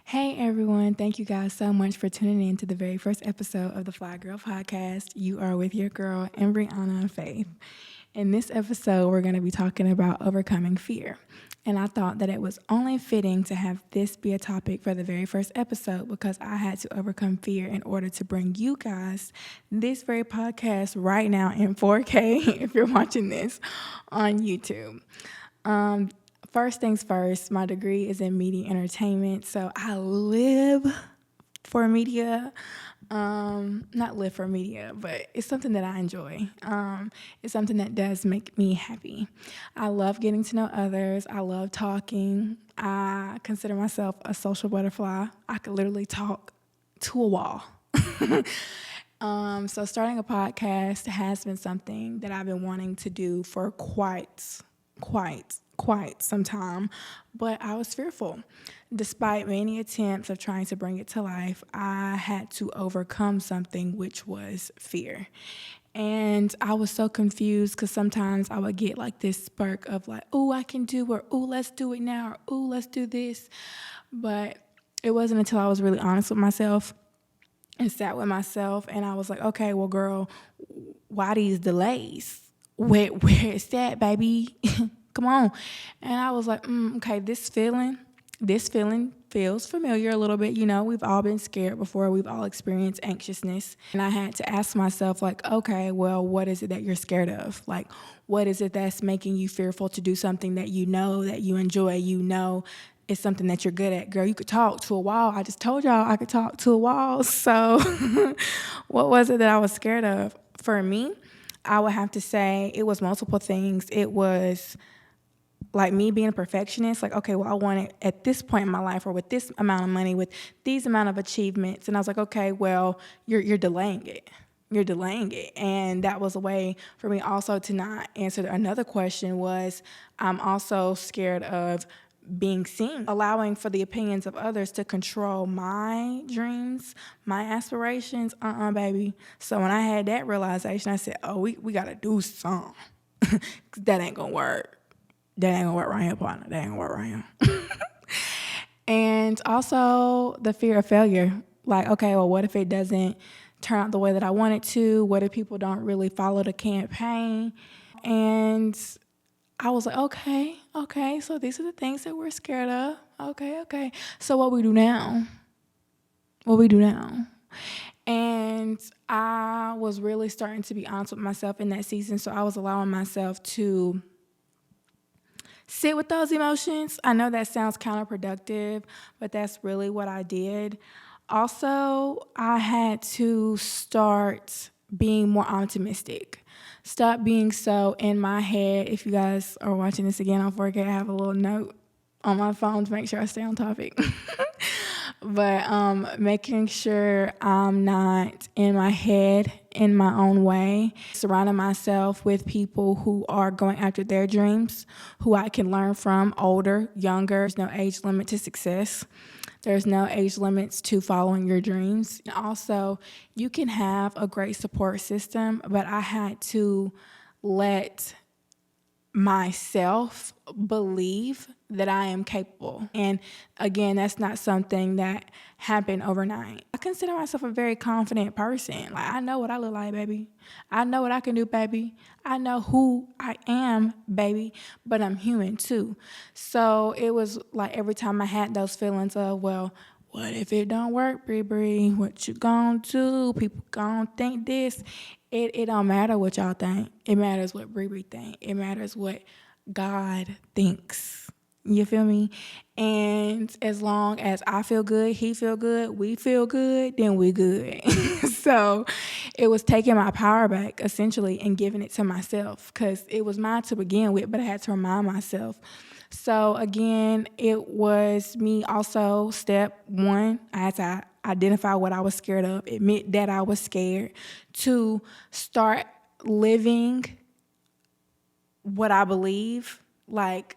Hey everyone, thank you guys so much for tuning in to the very first episode of the Fly Girl Podcast. You are with your girl, Ambriana Faith. In this episode, we're going to be talking about overcoming fear. And I thought that it was only fitting to have this be a topic for the very first episode because I had to overcome fear in order to bring you guys this very podcast right now in 4K if you're watching this on YouTube. First things first, my degree is in media entertainment, so I live for media. Not live for media, but it's something that I enjoy. It's something that does make me happy. I love getting to know others. I love talking. I consider myself a social butterfly. I could literally talk to a wall. So starting a podcast has been something that I've been wanting to do for quite some time, but I was fearful. Despite many attempts of trying to bring it to life, I had to overcome something, which was fear. And I was so confused because sometimes I would get like this spark of like, oh, I can do, or oh, let's do it now, or oh, let's do this. But it wasn't until I was really honest with myself and sat with myself and I was like, okay, well, girl, why these delays? Where is that, baby? Come on. And I was like, okay, this feeling feels familiar a little bit. You know, we've all been scared before. We've all experienced anxiousness. And I had to ask myself, like, okay, well, what is it that you're scared of? Like, what is it that's making you fearful to do something that you know, that you enjoy, you know, it's something that you're good at? Girl, you could talk to a wall. I just told y'all I could talk to a wall. So what was it that I was scared of? For me, I would have to say it was multiple things. It was like me being a perfectionist, like, okay, well, I want it at this point in my life or with this amount of money, with these amount of achievements. And I was like, okay, well, you're delaying it. You're delaying it. And that was a way for me also to not answer another question was I'm also scared of being seen, allowing for the opinions of others to control my dreams, my aspirations. Baby. So when I had that realization, I said, oh, we got to do something. That ain't going to work. That ain't gonna work right here, partner. That ain't gonna work right here. And also the fear of failure. Like, okay, well, what if it doesn't turn out the way that I want it to? What if people don't really follow the campaign? And I was like, okay, so these are the things that we're scared of. Okay. So what we do now? And I was really starting to be honest with myself in that season. So I was allowing myself to sit with those emotions. I know that sounds counterproductive, but that's really what I did. Also, I had to start being more optimistic. Stop being so in my head. If you guys are watching this again on 4K, I have a little note on my phone to make sure I stay on topic. But making sure I'm not in my head in my own way, surrounding myself with people who are going after their dreams, who I can learn from, older, younger. There's no age limit to success. There's no age limits to following your dreams. And also, you can have a great support system, but I had to let myself believe that I am capable. And again, that's not something that happened overnight. I consider myself a very confident person. Like, I know what I look like, baby. I know what I can do, baby. I know who I am, baby, but I'm human too. So it was like every time I had those feelings of, well, what if it don't work, Bree? What you gonna do? People gonna think this. It don't matter what y'all think. It matters what Bree think. It matters what God thinks. You feel me? And as long as I feel good, he feel good, we feel good, then we good. So it was taking my power back, essentially, and giving it to myself because it was mine to begin with, but I had to remind myself. So again, it was me also, step one, I had to identify what I was scared of, admit that I was scared, to start living what I believe. Like,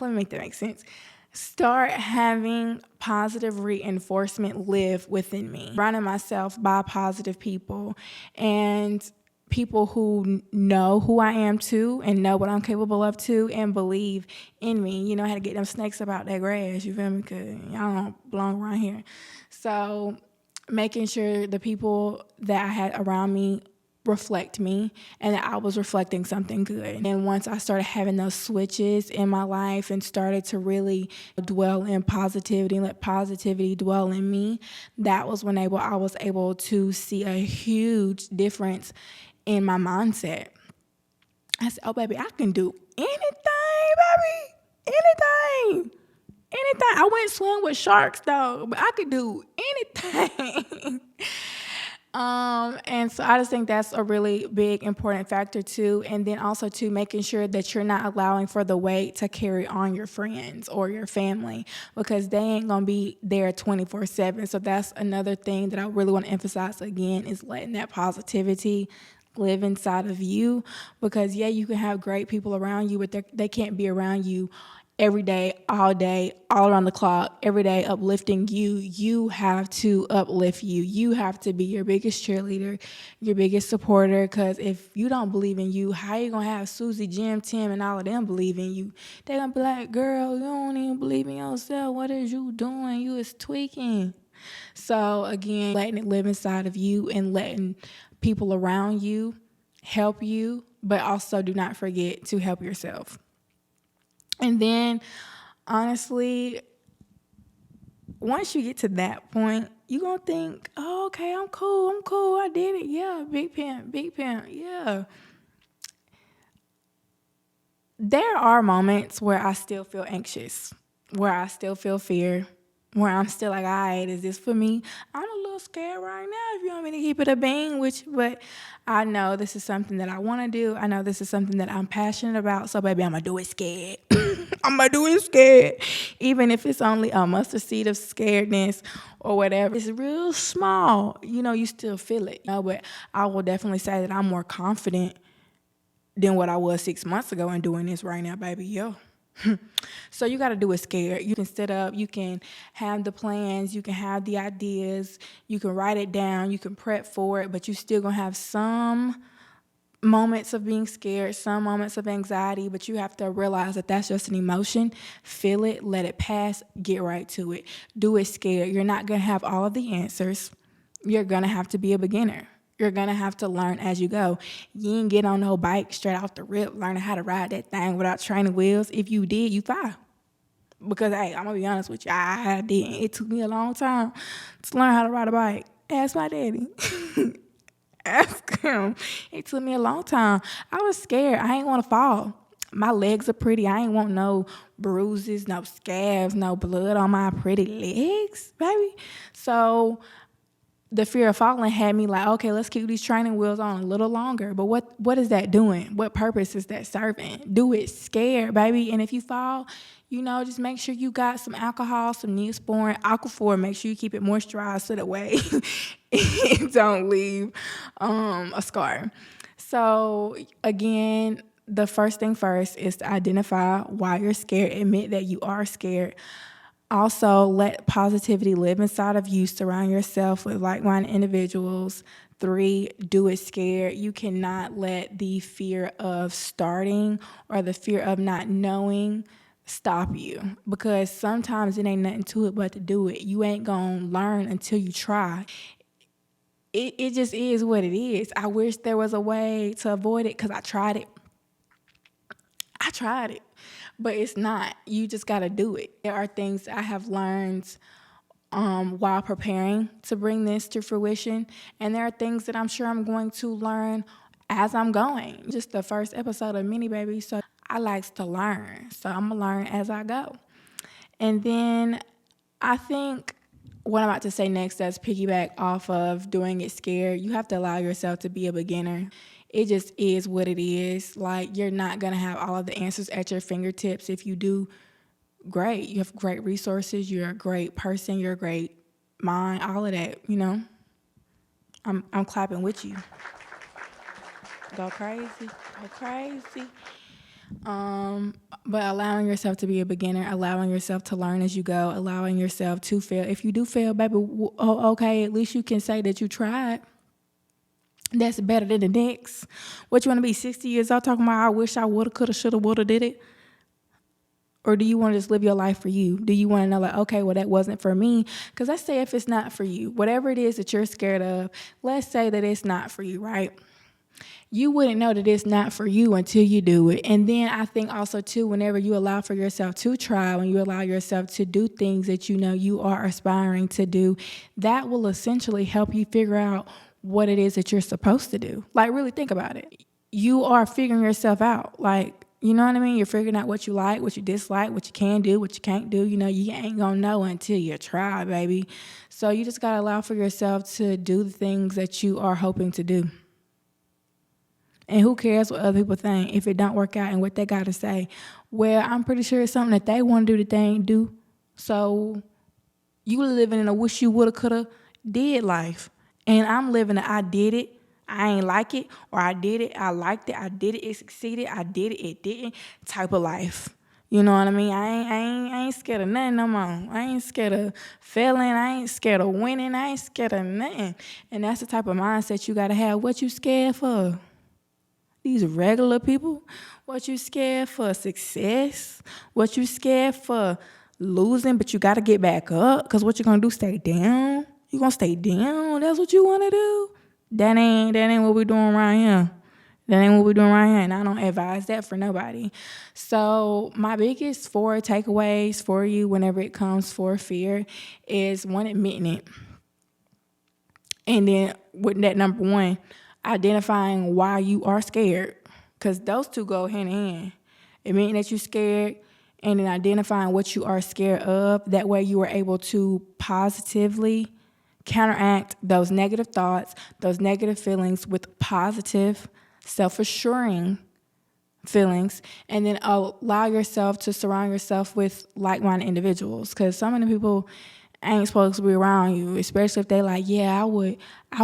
let me make that make sense. Start having positive reinforcement live within me, surrounding myself by positive people and people who know who I am too and know what I'm capable of too and believe in me. You know, I had to get them snakes about that grass, you feel me? Because y'all don't belong around here. So making sure the people that I had around me reflect me and that I was reflecting something good. And once I started having those switches in my life and started to really dwell in positivity and let positivity dwell in me, that was when I was able to see a huge difference in my mindset. I said, oh, baby, I can do anything, baby. Anything. Anything. I went swim with sharks, though, but I could do anything. And so I just think that's a really big, important factor too. And then also too, making sure that you're not allowing for the weight to carry on your friends or your family because they ain't going to be there 24/7. So that's another thing that I really want to emphasize again is letting that positivity live inside of you because yeah, you can have great people around you, but they can't be around you every day, all around the clock, every day uplifting you. You have to uplift you. You have to be your biggest cheerleader, your biggest supporter, because if you don't believe in you, how you going to have Susie, Jim, Tim, and all of them believe in you? They're going to be like, girl, you don't even believe in yourself. What is you doing? You is tweaking. So again, letting it live inside of you and letting people around you help you, but also do not forget to help yourself. And then, honestly, once you get to that point, you're going to think, oh, okay, I'm cool, I did it. Yeah, big pimp, yeah. There are moments where I still feel anxious, where I still feel fear, where I'm still like, all right, is this for me? I'm a little scared right now if you want me to keep it a bean, but I know this is something that I want to do. I know this is something that I'm passionate about. So, baby, I'm going to do it scared. I'm going to do it scared. Even if it's only a mustard seed of scaredness or whatever. It's real small. You know, you still feel it. You know, but I will definitely say that I'm more confident than what I was 6 months ago in doing this right now, baby. Yo. So you got to do it scared. You can set up, you can have the plans, you can have the ideas, you can write it down, you can prep for it, but you still going to have some moments of being scared, some moments of anxiety, but you have to realize that that's just an emotion. Feel it, let it pass, get right to it. Do it scared. You're not going to have all of the answers. You're going to have to be a beginner. You're going to have to learn as you go. You ain't get on no bike straight off the rip, learning how to ride that thing without training wheels. If you did, you fine. Because, hey, I'm going to be honest with you, I didn't. It took me a long time to learn how to ride a bike. Ask my daddy. Ask him. It took me a long time. I was scared. I ain't want to fall. My legs are pretty. I ain't want no bruises, no scabs, no blood on my pretty legs, baby. So the fear of falling had me like, okay, let's keep these training wheels on a little longer. But what is that doing? What purpose is that serving? Do it scared, baby. And if you fall, you know, just make sure you got some alcohol, some Neosporin, Aquaphor. Make sure you keep it moisturized so that way it don't leave a scar. So again, the first thing first is to identify why you're scared. Admit that you are scared. Also, let positivity live inside of you. Surround yourself with like-minded individuals. 3, do it scared. You cannot let the fear of starting or the fear of not knowing stop you, because sometimes it ain't nothing to it but to do it. You ain't gonna learn until you try. It just is what it is. I wish there was a way to avoid it because I tried it. But it's not. You just got to do it. There are things I have learned while preparing to bring this to fruition. And there are things that I'm sure I'm going to learn as I'm going. Just the first episode of Mini Baby, so I like to learn. So I'm going to learn as I go. And then I think what I'm about to say next does piggyback off of doing it scared. You have to allow yourself to be a beginner. It just is what it is. Like, you're not going to have all of the answers at your fingertips. If you do, great. You have great resources. You're a great person. You're a great mind. All of that, you know. I'm clapping with you. Go crazy. But allowing yourself to be a beginner, allowing yourself to learn as you go, allowing yourself to fail. If you do fail, baby, okay, at least you can say that you tried. that's better than the next? What, you want to be 60 years old talking about, I wish I woulda, coulda, shoulda, woulda, did it? Or do you want to just live your life for you? Do you want to know, like, okay, well, that wasn't for me? Because let's say if it's not for you, whatever it is that you're scared of, let's say that it's not for you, right? You wouldn't know that it's not for you until you do it. And then I think also, too, whenever you allow for yourself to try, when you allow yourself to do things that you know you are aspiring to do, that will essentially help you figure out what it is that you're supposed to do. Like, really think about it. You are figuring yourself out. Like, you know what I mean? You're figuring out what you like, what you dislike, what you can do, what you can't do. You know, you ain't gonna know until you try, baby. So you just gotta allow for yourself to do the things that you are hoping to do. And who cares what other people think if it don't work out and what they got to say? Well, I'm pretty sure it's something that they want to do that they ain't do. So you living in a wish you woulda, coulda, did life. And I'm living a I did it, I ain't like it, or I did it, I liked it, I did it, it succeeded, I did it, it didn't type of life. You know what I mean? I ain't scared of nothing no more. I ain't scared of failing. I ain't scared of winning. I ain't scared of nothing. And that's the type of mindset you got to have. What you scared for? These regular people? What you scared for? Success? What you scared for? Losing, but you got to get back up? Because what you going to do, stay down? You going to stay down? That's what you want to do? That ain't what we doing right here. That ain't what we're doing right here, and I don't advise that for nobody. So my biggest 4 takeaways for you whenever it comes for fear is, 1, admitting it. And then with that, number 1, identifying why you are scared, because those two go hand in hand. Admitting that you're scared and then identifying what you are scared of. That way you are able to positively counteract those negative thoughts, those negative feelings with positive, self-assuring feelings, and then allow yourself to surround yourself with like-minded individuals, because so many people ain't supposed to be around you, especially if they like, yeah, I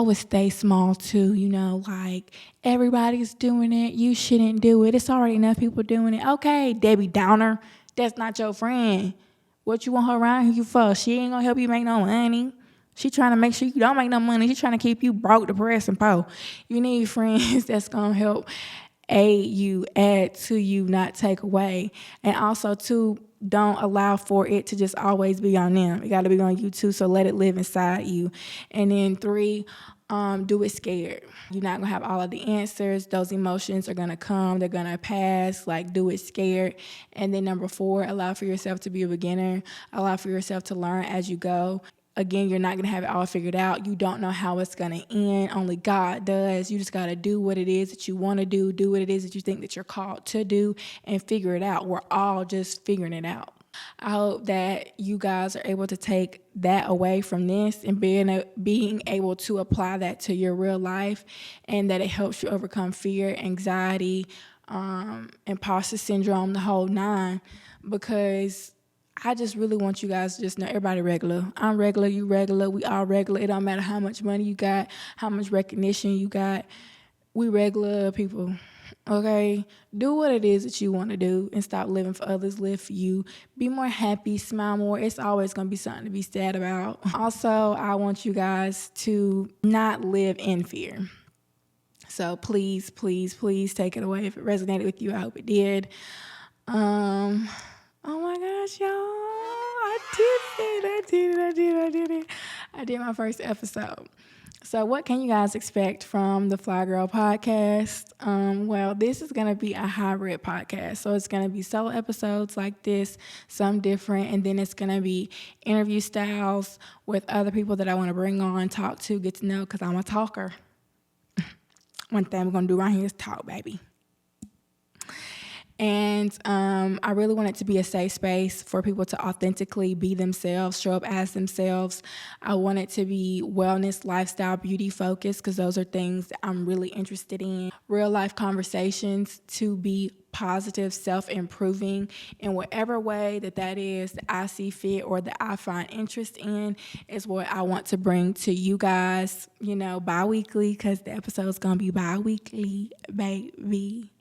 would stay small too, you know, like everybody's doing it, you shouldn't do it, it's already enough people doing it. Okay, Debbie Downer, that's not your friend. What you want her around here for? She ain't gonna help you make no money. She trying to make sure you don't make no money. She trying to keep you broke, depressed, and poor. You need friends that's gonna help aid you, add to you, not take away. And also, too, don't allow for it to just always be on them. It got to be on you, too, so let it live inside you. And then 3, do it scared. You're not going to have all of the answers. Those emotions are going to come. They're going to pass. Like, do it scared. And then number 4, allow for yourself to be a beginner. Allow for yourself to learn as you go. Again, you're not going to have it all figured out. You don't know how it's going to end. Only God does. You just got to do what it is that you want to do what it is that you think that you're called to do, and figure it out. We're all just figuring it out. I hope that you guys are able to take that away from this and being able to apply that to your real life, and that it helps you overcome fear, anxiety, imposter syndrome, the whole 9, because I just really want you guys to just know everybody regular. I'm regular, you regular, we all regular. It don't matter how much money you got, how much recognition you got. We regular people, okay? Do what it is that you want to do and stop living for others, live for you. Be more happy, smile more. It's always going to be something to be sad about. Also, I want you guys to not live in fear. So please, please, please take it away. If it resonated with you, I hope it did. Oh my gosh, y'all. I did it. I did my first episode. So what can you guys expect from the Fly Girl podcast? Well, this is going to be a hybrid podcast. So it's going to be solo episodes like this, some different, and then it's going to be interview styles with other people that I want to bring on, talk to, get to know, because I'm a talker. One thing we're going to do around here is talk, baby. And I really want it to be a safe space for people to authentically be themselves, show up as themselves. I want it to be wellness, lifestyle, beauty focused, because those are things that I'm really interested in. Real life conversations to be positive, self-improving in whatever way that is that I see fit or that I find interest in is what I want to bring to you guys, bi-weekly, because the episode is going to be bi-weekly, baby.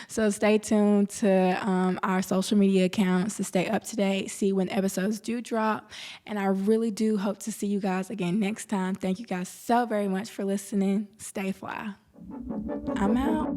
So stay tuned to our social media accounts to stay up to date, see when episodes do drop. And I really do hope to see you guys again next time. Thank you guys so very much for listening. Stay fly. I'm out.